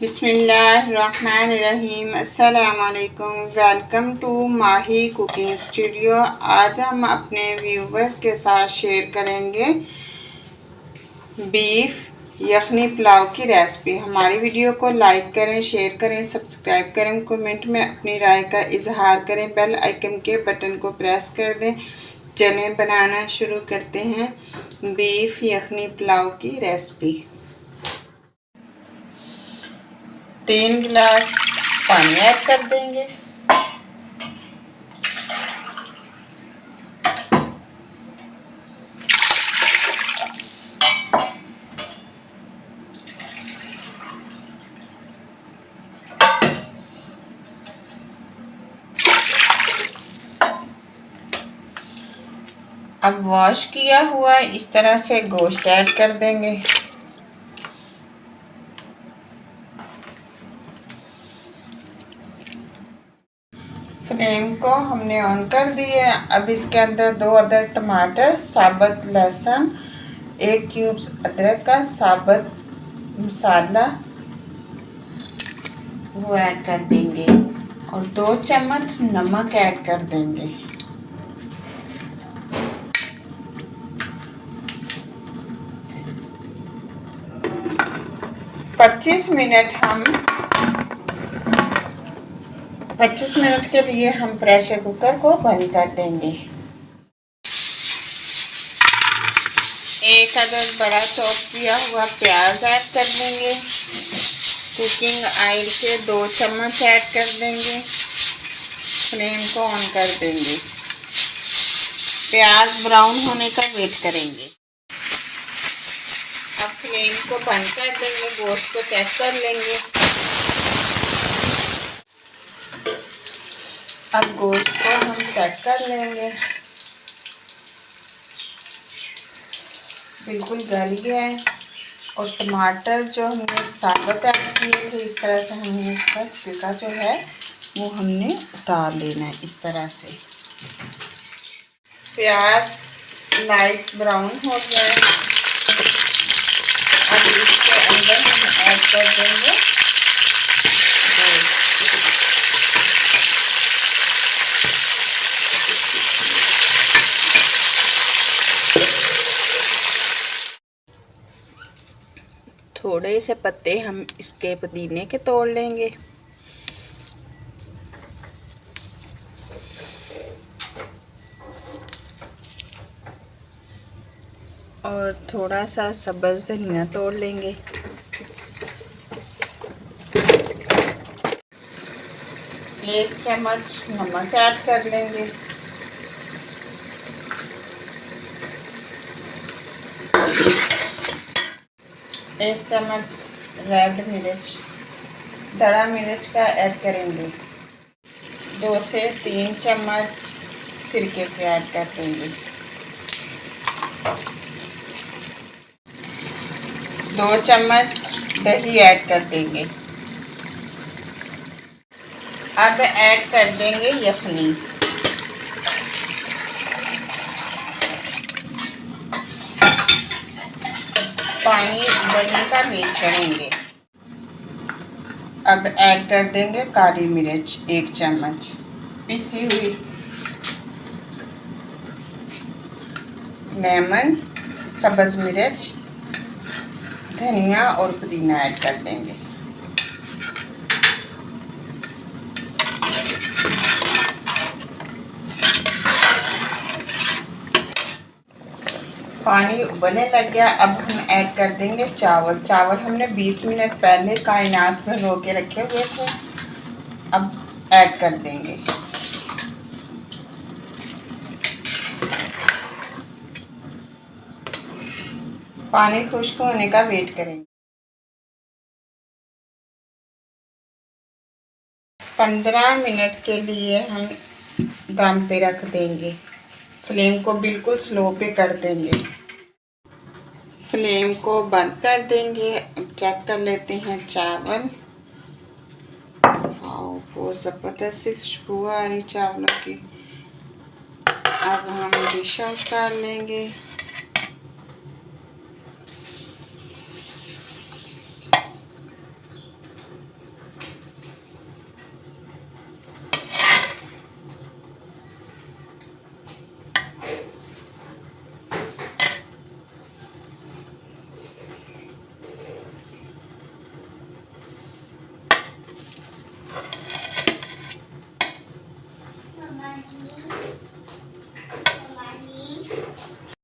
बिस्मिल्लाहिर्रहमानिर्रहीम। अस्सलामुअलैकुम। Welcome to Mahi cooking studio. आज हम अपने व्यूवर्स के साथ शेयर करेंगे बीफ यखनी पुलाव की रेसिपी। हमारी वीडियो को लाइक करें, शेयर करें, सब्सक्राइब करें, कमेंट में अपनी राय का इजहार करें, बेल आइकन के बटन को प्रेस कर दें। चलें बनाना शुरू करते हैं बीफ यखनी पुलाव की रेसिपी। 3 गिलास पानी ऐड कर देंगे। अब वॉश किया हुआ इस तरह से गोश्त ऐड कर देंगे। फ्लेम को हमने ऑन कर दिया। अब इसके अंदर 2 अदर टमाटर, साबुत लहसुन, 1 क्यूब्स अदरक का साबुत मसाला वो ऐड कर देंगे और 2 चम्मच नमक ऐड कर देंगे। पच्चीस मिनट के लिए हम प्रेशर कुकर को बंद कर देंगे। 1 अदद बड़ा चॉप किया हुआ प्याज ऐड कर देंगे। कुकिंग ऑयल के 2 चम्मच ऐड कर देंगे। फ्लेम को ऑन कर देंगे। प्याज ब्राउन होने का वेट करेंगे। अब फ्लेम को बंद कर देंगे। गोश्त को चेक कर लेंगे। अब गोश्त को हम चेक कर लेंगे। बिल्कुल गल गया है और टमाटर जो हमने साबुत ऐड किए थे, इस तरह से हमने इसका छिलका जो है वो हमने उतार लेना है। इस तरह से प्याज लाइट ब्राउन हो गया है। अब इसके अंदर हम ऐड कर देंगे थोड़े से पत्ते हम इसके पुदीने के तोड़ लेंगे। और थोड़ा सा सब्ज़ धनिया तोड़ लेंगे। एक चम्मच नमक ऐड कर लेंगे। एक चम्मच रेड मिर्च, दड़ा मिर्च का ऐड करेंगे। 2 से 3 चम्मच सिरके के ऐड कर देंगे। 2 चम्मच दही ऐड कर देंगे। अब ऐड कर देंगे यखनी। पानी उबलने का वेट करेंगे। अब ऐड कर देंगे काली मिर्च 1 चम्मच, पिसी हुई लेमन, सब्ज़ मिर्च, धनिया और पुदीना ऐड कर देंगे। पानी उबलने लग गया। अब हम ऐड कर देंगे चावल हमने 20 मिनट पहले कायनात भिगो के रखे हुए थे। अब ऐड कर देंगे। पानी खुश्क होने का वेट करेंगे। 15 मिनट के लिए हम दम पे रख देंगे। फ्लेम को बिल्कुल स्लो पे कर देंगे। फ्लेम को बंद कर देंगे। अब चेक कर लेते हैं चावल। बहुत ज़बरदस्त सी खुशबू आ रही चावलों की। अब हम डिश आउट कर लेंगे।